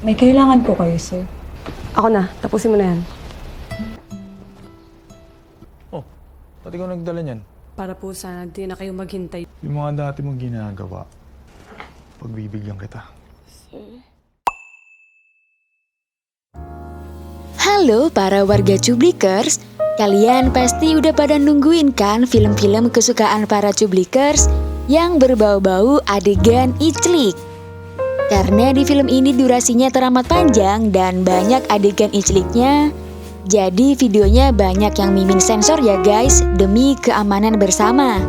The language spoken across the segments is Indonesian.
May kailangan po kayo, sir. Ako na, tapusin mo na yan. Oh, ba't ikaw nagdala niyan? Para po sana di na kayo maghintay. Yung mga dati mong ginagawa, pagbibigyan kita. Halo para warga Cublikers, kalian pasti udah pada nungguin kan film-film kesukaan para Cublikers yang berbau-bau adegan iclik. Karena di film ini durasinya teramat panjang dan banyak adegan icliknya, jadi videonya banyak yang mimin sensor ya guys, demi keamanan bersama.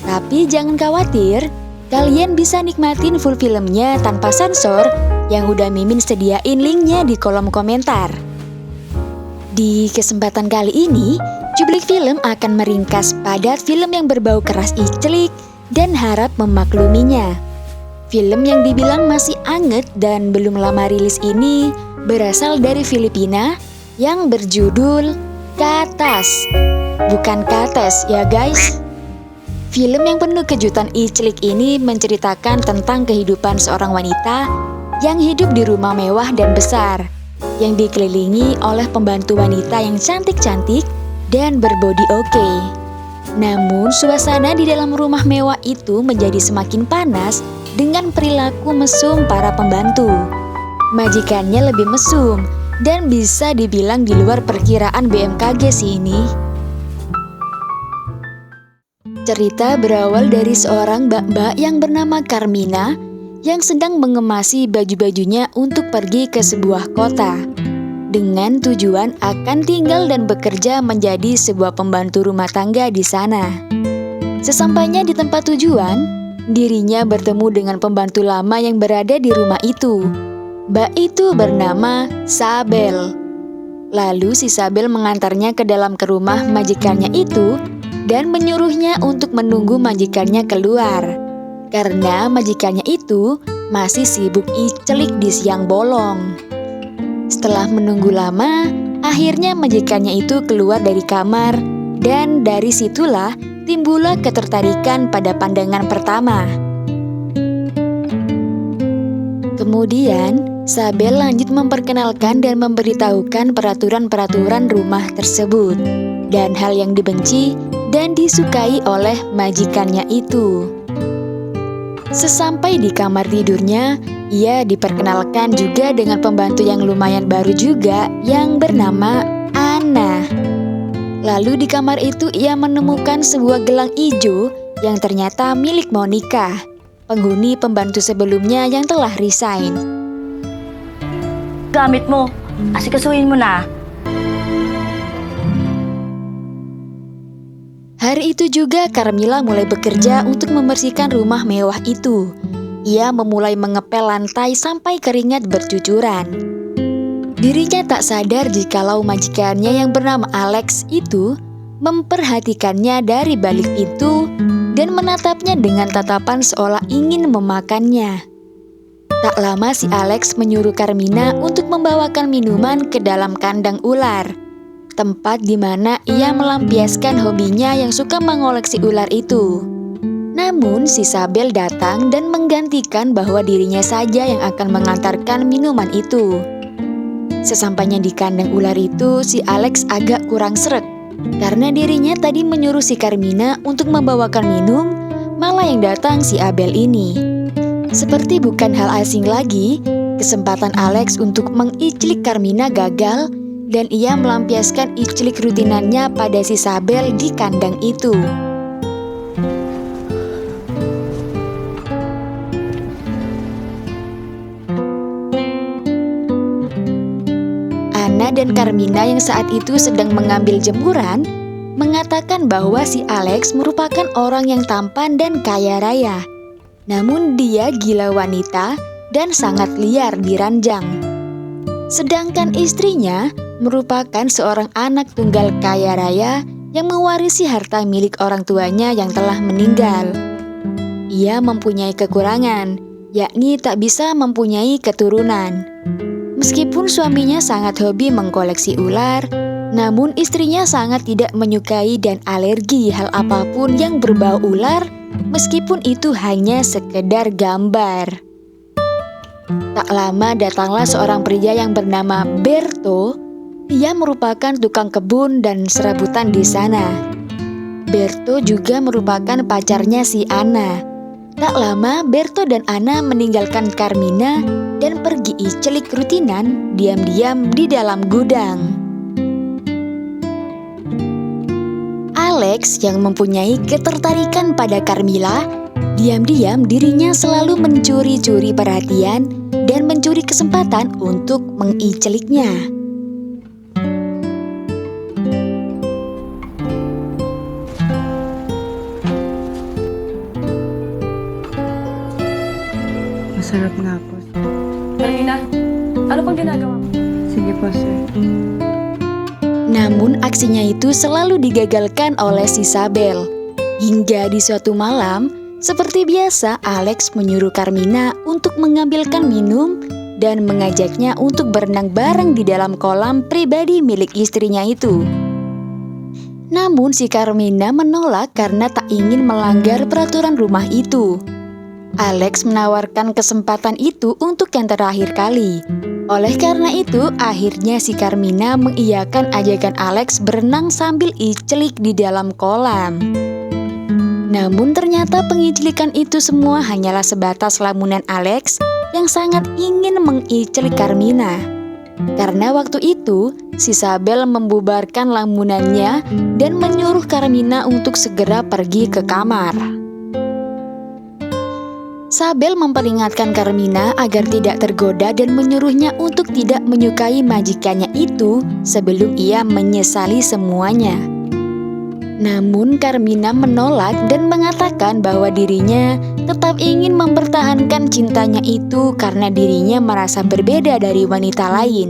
Tapi jangan khawatir, kalian bisa nikmatin full filmnya tanpa sensor yang udah mimin sediain linknya di kolom komentar. Di kesempatan kali ini, Cublik Film akan meringkas padat film yang berbau keras iclik dan harap memakluminya. Film yang dibilang masih anget dan belum lama rilis ini berasal dari Filipina yang berjudul Katas. Bukan Kates ya guys. Film yang penuh kejutan iclik ini menceritakan tentang kehidupan seorang wanita yang hidup di rumah mewah dan besar, yang dikelilingi oleh pembantu wanita yang cantik-cantik dan berbodi oke. Namun suasana di dalam rumah mewah itu menjadi semakin panas dengan perilaku mesum para pembantu. Majikannya lebih mesum dan bisa dibilang di luar perkiraan BMKG sih ini. Cerita berawal dari seorang mbak-mbak yang bernama Carmina yang sedang mengemasi baju-bajunya untuk pergi ke sebuah kota dengan tujuan akan tinggal dan bekerja menjadi sebuah pembantu rumah tangga di sana. Sesampainya di tempat tujuan, dirinya bertemu dengan pembantu lama yang berada di rumah itu. Mbak itu bernama Sabel. Lalu si Sabel mengantarnya ke dalam ke rumah majikannya itu dan menyuruhnya untuk menunggu majikannya keluar. Karena majikannya itu masih sibuk iclik di siang bolong. Setelah menunggu lama, akhirnya majikannya itu keluar dari kamar dan dari situlah timbullah ketertarikan pada pandangan pertama. Kemudian, Sabel lanjut memperkenalkan dan memberitahukan peraturan-peraturan rumah tersebut dan hal yang dibenci dan disukai oleh majikannya itu. Sesampai di kamar tidurnya, ia diperkenalkan juga dengan pembantu yang lumayan baru juga yang bernama Anna. Lalu di kamar itu ia menemukan sebuah gelang ijo yang ternyata milik Monica, penghuni pembantu sebelumnya yang telah resign. Gamit mo, asikasuhin mo na. Hari itu juga Carmila mulai bekerja untuk membersihkan rumah mewah itu. Ia memulai mengepel lantai sampai keringat bercucuran. Dirinya tak sadar jikalau majikannya yang bernama Alex itu memperhatikannya dari balik pintu dan menatapnya dengan tatapan seolah ingin memakannya. Tak lama si Alex menyuruh Carmina untuk membawakan minuman ke dalam kandang ular, tempat di mana ia melampiaskan hobinya yang suka mengoleksi ular itu. Namun si Sabel datang dan menggantikan bahwa dirinya saja yang akan mengantarkan minuman itu. Sesampainya di kandang ular itu, si Alex agak kurang sreg karena dirinya tadi menyuruh si Carmina untuk membawakan minum, malah yang datang si Abel ini. Seperti bukan hal asing lagi, kesempatan Alex untuk mengiclik Carmina gagal dan ia melampiaskan iclik rutinannya pada si Sabel di kandang itu. Anna dan Carmina yang saat itu sedang mengambil jemuran mengatakan bahwa si Alex merupakan orang yang tampan dan kaya raya. Namun dia gila wanita dan sangat liar di ranjang. Sedangkan istrinya merupakan seorang anak tunggal kaya raya yang mewarisi harta milik orang tuanya yang telah meninggal. Ia mempunyai kekurangan, yakni tak bisa mempunyai keturunan. Meskipun suaminya sangat hobi mengkoleksi ular, namun istrinya sangat tidak menyukai dan alergi hal apapun yang berbau ular, meskipun itu hanya sekedar gambar. Tak lama datanglah seorang pria yang bernama Berto. Ia merupakan tukang kebun dan serabutan di sana. Berto juga merupakan pacarnya si Ana. Tak lama Berto dan Ana meninggalkan Carmina dan pergi icelik rutinan diam-diam di dalam gudang. Alex yang mempunyai ketertarikan pada Carmilla, diam-diam dirinya selalu mencuri-curi perhatian dan mencuri kesempatan untuk mengiceliknya. Masarap nga po. Carmina, ano pang ginagawa mo? Sige po, sir. Namun aksinya itu selalu digagalkan oleh si Sabel. Hingga di suatu malam, seperti biasa Alex menyuruh Carmina untuk mengambilkan minum dan mengajaknya untuk berenang bareng di dalam kolam pribadi milik istrinya itu. Namun si Carmina menolak karena tak ingin melanggar peraturan rumah itu. Alex menawarkan kesempatan itu untuk yang terakhir kali. Oleh karena itu, akhirnya si Carmina mengiyakan ajakan Alex berenang sambil icelik di dalam kolam. Namun ternyata pengicilikan itu semua hanyalah sebatas lamunan Alex yang sangat ingin mengicelik Carmina. Karena waktu itu, si Sabel membubarkan lamunannya dan menyuruh Carmina untuk segera pergi ke kamar. Sabel memperingatkan Carmina agar tidak tergoda dan menyuruhnya untuk tidak menyukai majikannya itu sebelum ia menyesali semuanya. Namun Carmina menolak dan mengatakan bahwa dirinya tetap ingin mempertahankan cintanya itu karena dirinya merasa berbeda dari wanita lain.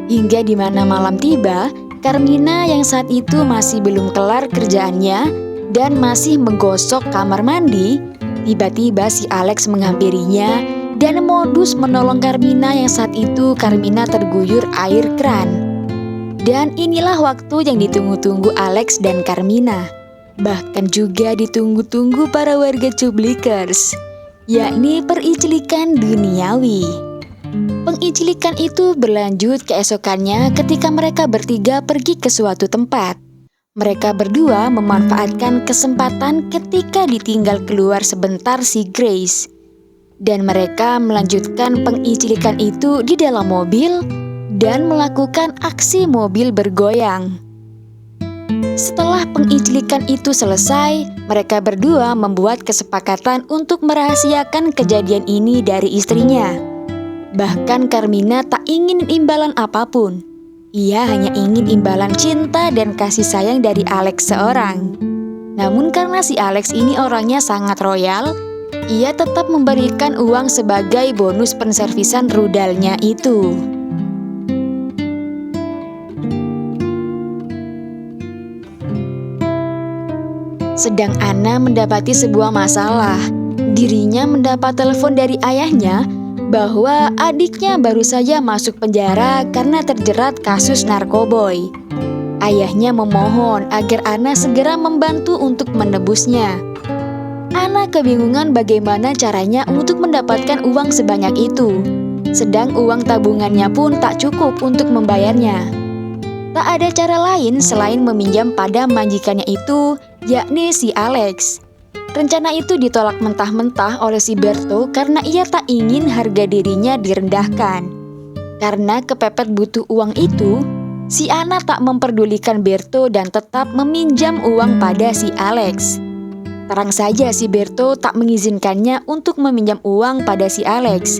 Hingga di mana malam tiba, Carmina yang saat itu masih belum kelar kerjaannya dan masih menggosok kamar mandi, tiba-tiba si Alex menghampirinya dan modus menolong Carmina yang saat itu Carmina terguyur air keran. Dan inilah waktu yang ditunggu-tunggu Alex dan Carmina. Bahkan juga ditunggu-tunggu para warga Cublikers, yakni pericilikan duniawi. Pengicilikan itu berlanjut keesokannya ketika mereka bertiga pergi ke suatu tempat. Mereka berdua memanfaatkan kesempatan ketika ditinggal keluar sebentar si Grace. Dan mereka melanjutkan pengicilikan itu di dalam mobil dan melakukan aksi mobil bergoyang. Setelah pengicilikan itu selesai, mereka berdua membuat kesepakatan untuk merahasiakan kejadian ini dari istrinya. Bahkan Carmina tak ingin imbalan apapun. Ia hanya ingin imbalan cinta dan kasih sayang dari Alex seorang. Namun karena si Alex ini orangnya sangat royal, ia tetap memberikan uang sebagai bonus penservisan rudalnya itu. Sedang Ana mendapati sebuah masalah. Dirinya mendapat telepon dari ayahnya bahwa adiknya baru saja masuk penjara karena terjerat kasus narkoboy. Ayahnya memohon agar Ana segera membantu untuk menebusnya. Ana kebingungan bagaimana caranya untuk mendapatkan uang sebanyak itu. Sedang uang tabungannya pun tak cukup untuk membayarnya. Tak ada cara lain selain meminjam pada majikannya itu, yakni si Alex. Rencana itu ditolak mentah-mentah oleh si Berto karena ia tak ingin harga dirinya direndahkan. Karena kepepet butuh uang itu, si Ana tak memperdulikan Berto dan tetap meminjam uang pada si Alex. Terang saja si Berto tak mengizinkannya untuk meminjam uang pada si Alex.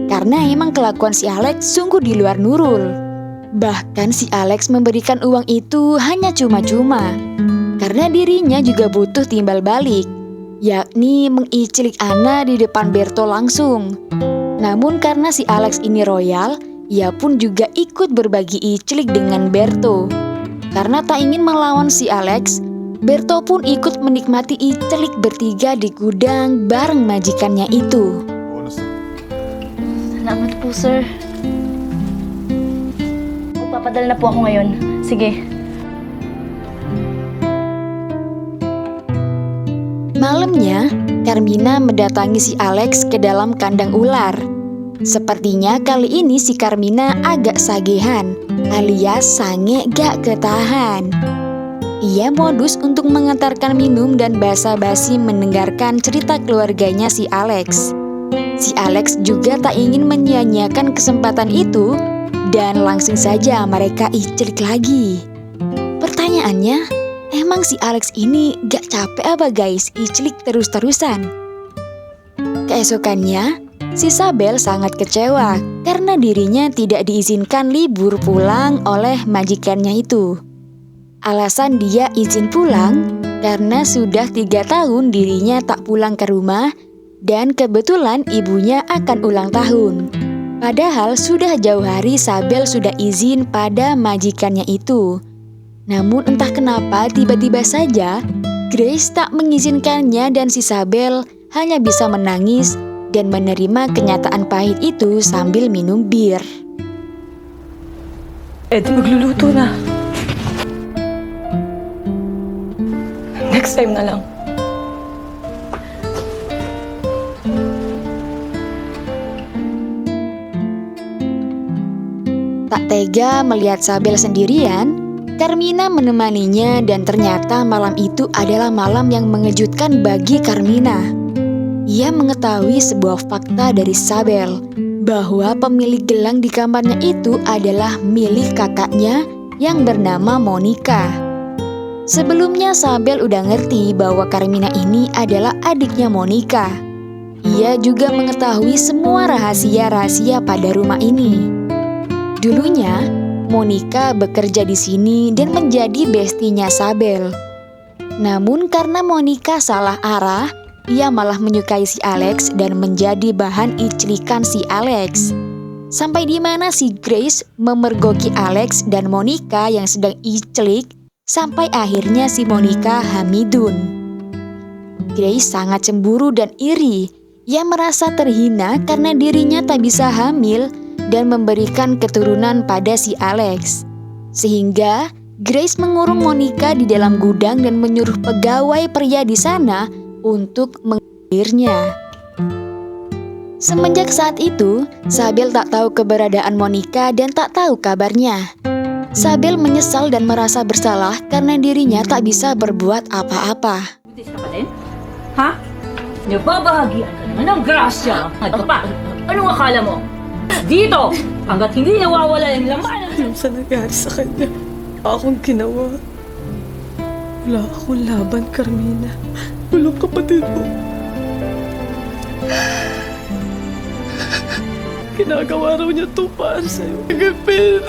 Karena emang kelakuan si Alex sungguh di luar nurul. Bahkan si Alex memberikan uang itu hanya cuma-cuma. Karena dirinya juga butuh timbal balik, yakni mengicelik Ana di depan Berto langsung. Namun karena si Alex ini royal, ia pun juga ikut berbagi icelik dengan Berto. Karena tak ingin melawan si Alex, Berto pun ikut menikmati icelik bertiga di gudang bareng majikannya itu. Salamat po, sir. Magpapadala na po ako ngayon. Sige. Malamnya, Carmina mendatangi si Alex ke dalam kandang ular. Sepertinya kali ini si Carmina agak sagehan, alias sange gak ketahan. Ia modus untuk mengantarkan minum dan basa-basi mendengarkan cerita keluarganya si Alex. Si Alex juga tak ingin menyia-nyiakan kesempatan itu dan langsung saja mereka iclik lagi. Pertanyaannya, emang si Alex ini gak capek apa guys iclik terus-terusan? Keesokannya, si Sabel sangat kecewa karena dirinya tidak diizinkan libur pulang oleh majikannya itu. Alasan dia izin pulang karena sudah 3 tahun dirinya tak pulang ke rumah dan kebetulan ibunya akan ulang tahun. Padahal sudah jauh hari Sabel sudah izin pada majikannya itu. Namun entah kenapa tiba-tiba saja Grace tak mengizinkannya dan si Sabel hanya bisa menangis dan menerima kenyataan pahit itu sambil minum bir. Eddie magluluto na. Next time na lang. Tak tega melihat Sabel sendirian, Carmina menemaninya dan ternyata malam itu adalah malam yang mengejutkan bagi Carmina. Ia mengetahui sebuah fakta dari Sabel, bahwa pemilik gelang di kamarnya itu adalah milik kakaknya yang bernama Monica. Sebelumnya Sabel udah ngerti bahwa Carmina ini adalah adiknya Monica. Ia juga mengetahui semua rahasia-rahasia pada rumah ini. Dulunya, Monica bekerja di sini dan menjadi bestinya Sabel. Namun karena Monica salah arah, ia malah menyukai si Alex dan menjadi bahan iclikan si Alex. Sampai di mana si Grace memergoki Alex dan Monica yang sedang iclik, sampai akhirnya si Monica hamidun. Grace sangat cemburu dan iri. Ia merasa terhina karena dirinya tak bisa hamil dan memberikan keturunan pada si Alex. Sehingga Grace mengurung Monica di dalam gudang dan menyuruh pegawai pria di sana untuk menggilirnya. Semenjak saat itu, Sabel tak tahu keberadaan Monica dan tak tahu kabarnya. Sabel menyesal dan merasa bersalah karena dirinya tak bisa berbuat apa-apa. Buntis ka pa din? Ha? Nababahagian ka naman ng grasya. Ano pa? Anong akala mo? Dito! Hanggat hindi nawawala yung laman ng... Yung sa nangyari sa kanya, akong ginawa. Wala akong laban, Carmina. Walang kapatid mo. Ginagawa raw niya ito para sa'yo. Gagapin.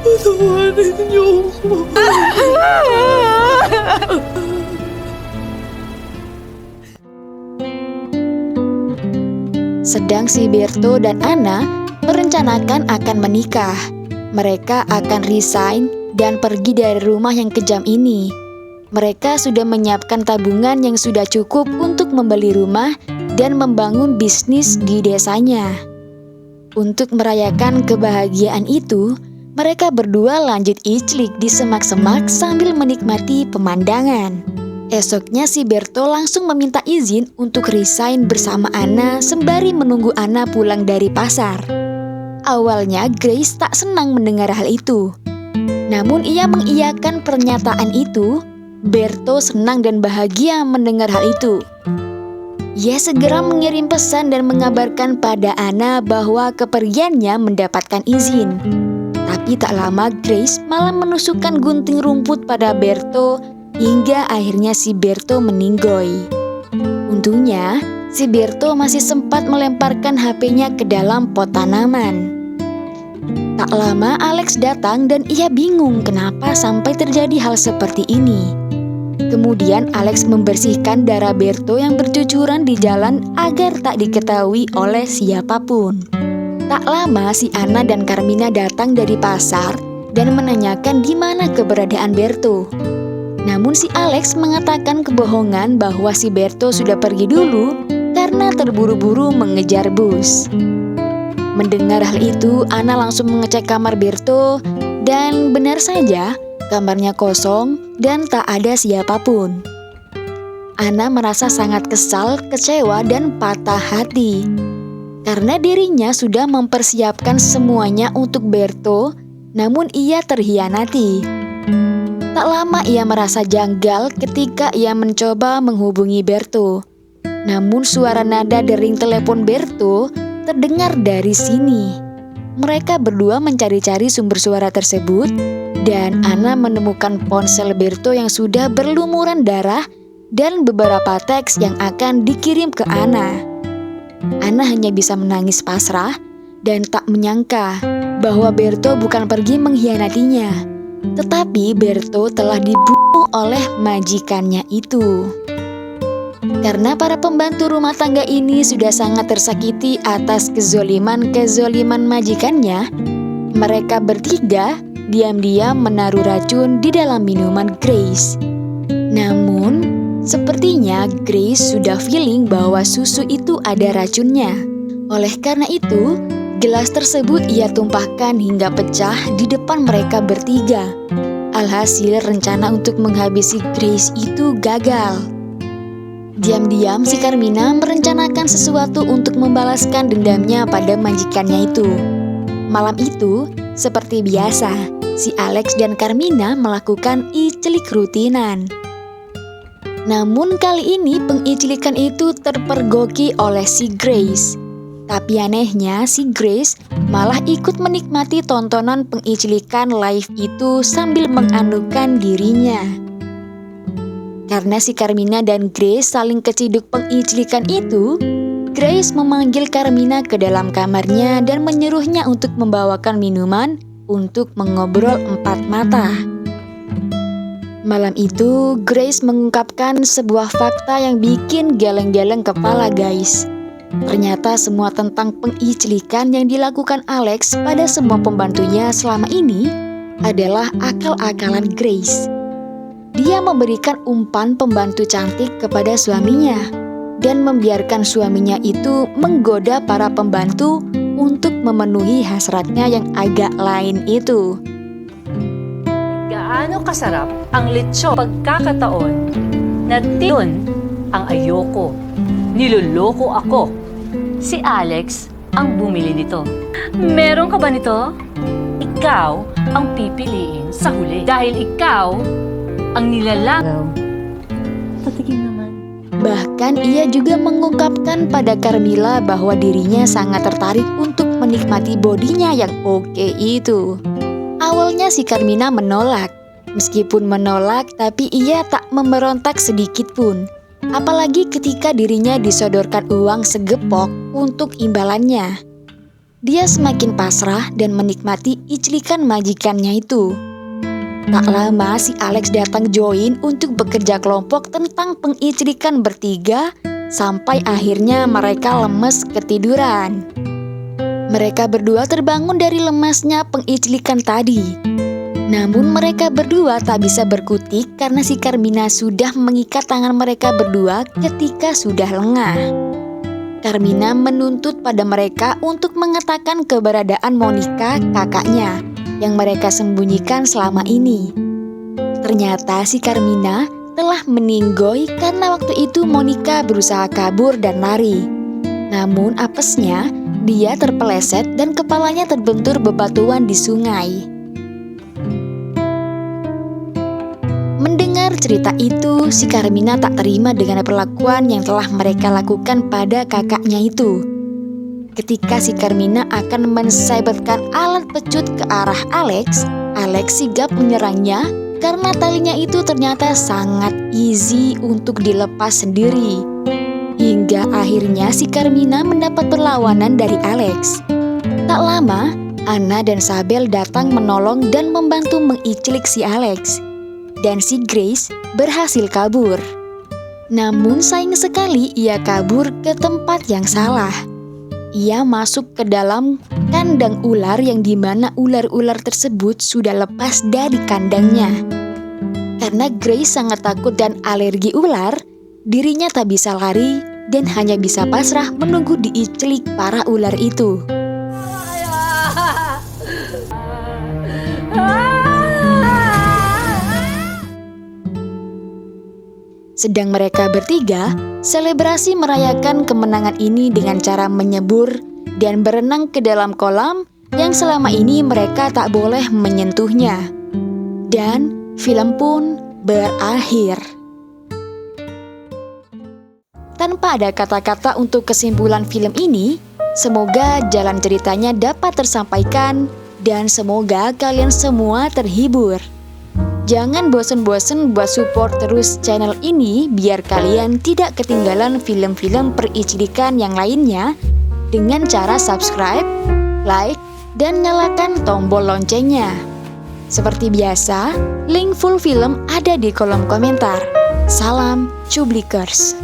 Patawarin niyo ako. Sedang si Berto dan Anna merencanakan akan menikah. Mereka akan resign dan pergi dari rumah yang kejam ini. Mereka sudah menyiapkan tabungan yang sudah cukup untuk membeli rumah dan membangun bisnis di desanya. Untuk merayakan kebahagiaan itu, mereka berdua lanjut iclik di semak-semak sambil menikmati pemandangan. Esoknya si Berto langsung meminta izin untuk resign bersama Anna sembari menunggu Anna pulang dari pasar. Awalnya Grace tak senang mendengar hal itu. Namun ia mengiyakan pernyataan itu. Berto senang dan bahagia mendengar hal itu. Ia segera mengirim pesan dan mengabarkan pada Anna bahwa kepergiannya mendapatkan izin. Tapi tak lama Grace malah menusukkan gunting rumput pada Berto hingga akhirnya si Berto meninggoy. Untungnya, si Berto masih sempat melemparkan HP-nya ke dalam pot tanaman. Tak lama Alex datang dan ia bingung kenapa sampai terjadi hal seperti ini. Kemudian Alex membersihkan darah Berto yang bercucuran di jalan agar tak diketahui oleh siapapun. Tak lama si Anna dan Carmina datang dari pasar dan menanyakan di mana keberadaan Berto. Namun si Alex mengatakan kebohongan bahwa si Berto sudah pergi dulu karena terburu-buru mengejar bus. Mendengar hal itu, Anna langsung mengecek kamar Berto dan benar saja kamarnya kosong dan tak ada siapapun. Anna merasa sangat kesal, kecewa, dan patah hati. Karena dirinya sudah mempersiapkan semuanya untuk Berto, namun ia terhianati. Tak lama ia merasa janggal ketika ia mencoba menghubungi Berto. Namun suara nada dering telepon Berto terdengar dari sini. Mereka berdua mencari-cari sumber suara tersebut dan Anna menemukan ponsel Berto yang sudah berlumuran darah dan beberapa teks yang akan dikirim ke Anna. Anna hanya bisa menangis pasrah dan tak menyangka bahwa Berto bukan pergi mengkhianatinya, tetapi Berto telah dibunuh oleh majikannya itu. Karena para pembantu rumah tangga ini sudah sangat tersakiti atas kezoliman majikannya, mereka bertiga diam-diam menaruh racun di dalam minuman Grace. Namun, sepertinya Grace sudah feeling bahwa susu itu ada racunnya. Oleh karena itu, gelas tersebut ia tumpahkan hingga pecah di depan mereka bertiga. Alhasil rencana untuk menghabisi Grace itu gagal. Diam-diam si Carmina merencanakan sesuatu untuk membalaskan dendamnya pada majikannya itu. Malam itu, seperti biasa, si Alex dan Carmina melakukan iclik rutinan. Namun kali ini pengiclikan itu terpergoki oleh si Grace. Tapi anehnya si Grace malah ikut menikmati tontonan pengiclikan live itu sambil menganukan dirinya. Karena si Carmina dan Grace saling keciduk pengiclikan itu, Grace memanggil Carmina ke dalam kamarnya dan menyuruhnya untuk membawakan minuman untuk mengobrol empat mata. Malam itu, Grace mengungkapkan sebuah fakta yang bikin geleng-geleng kepala guys. Ternyata semua tentang pengiclikan yang dilakukan Alex pada semua pembantunya selama ini adalah akal-akalan Grace. Dia memberikan umpan pembantu cantik kepada suaminya dan membiarkan suaminya itu menggoda para pembantu untuk memenuhi hasratnya yang agak lain itu. Gaano kasarap ang lechon pagkakataon na yun ang ayoko. Niloloko ako. Si Alex ang bumili nito. Meron ka ba nito? Ikaw ang pipiliin sa huli. Dahil ikaw ang nilalagaw. Patikin naman. Bahkan ia juga mengungkapkan pada Carmila bahwa dirinya sangat tertarik untuk menikmati bodinya yang oke itu. Awalnya si Carmina menolak. Meskipun menolak, tapi ia tak memberontak sedikit pun. Apalagi ketika dirinya disodorkan uang segepok untuk imbalannya. Dia semakin pasrah dan menikmati iclikan majikannya itu. Tak lama si Alex datang join untuk bekerja kelompok tentang pengiclikan bertiga sampai akhirnya mereka lemes ketiduran. Mereka berdua terbangun dari lemasnya pengiclikan tadi. Namun mereka berdua tak bisa berkutik karena si Carmina sudah mengikat tangan mereka berdua ketika sudah lengah. Carmina menuntut pada mereka untuk mengatakan keberadaan Monica, kakaknya, yang mereka sembunyikan selama ini. Ternyata si Carmina telah meninggoy karena waktu itu Monica berusaha kabur dan lari. Namun apesnya, dia terpeleset dan kepalanya terbentur bebatuan di sungai. Mendengar cerita itu, si Carmina tak terima dengan perlakuan yang telah mereka lakukan pada kakaknya itu. Ketika si Carmina akan mensabetkan alat pecut ke arah Alex, Alex sigap menyerangnya karena talinya itu ternyata sangat easy untuk dilepas sendiri. Hingga akhirnya si Carmina mendapat perlawanan dari Alex. Tak lama, Anna dan Sabel datang menolong dan membantu mengiclik si Alex. Dan si Grace berhasil kabur. Namun sayang sekali ia kabur ke tempat yang salah. Ia masuk ke dalam kandang ular yang dimana ular-ular tersebut sudah lepas dari kandangnya. Karena Grace sangat takut dan alergi ular, dirinya tak bisa lari dan hanya bisa pasrah menunggu diiclik para ular itu. Sedang mereka bertiga selebrasi merayakan kemenangan ini dengan cara menyebur dan berenang ke dalam kolam yang selama ini mereka tak boleh menyentuhnya. Dan film pun berakhir. Tanpa ada kata-kata untuk kesimpulan film ini, semoga jalan ceritanya dapat tersampaikan dan semoga kalian semua terhibur. Jangan bosen-bosen buat support terus channel ini biar kalian tidak ketinggalan film-film pericidikan yang lainnya dengan cara subscribe, like, dan nyalakan tombol loncengnya. Seperti biasa, link full film ada di kolom komentar. Salam Cublikers.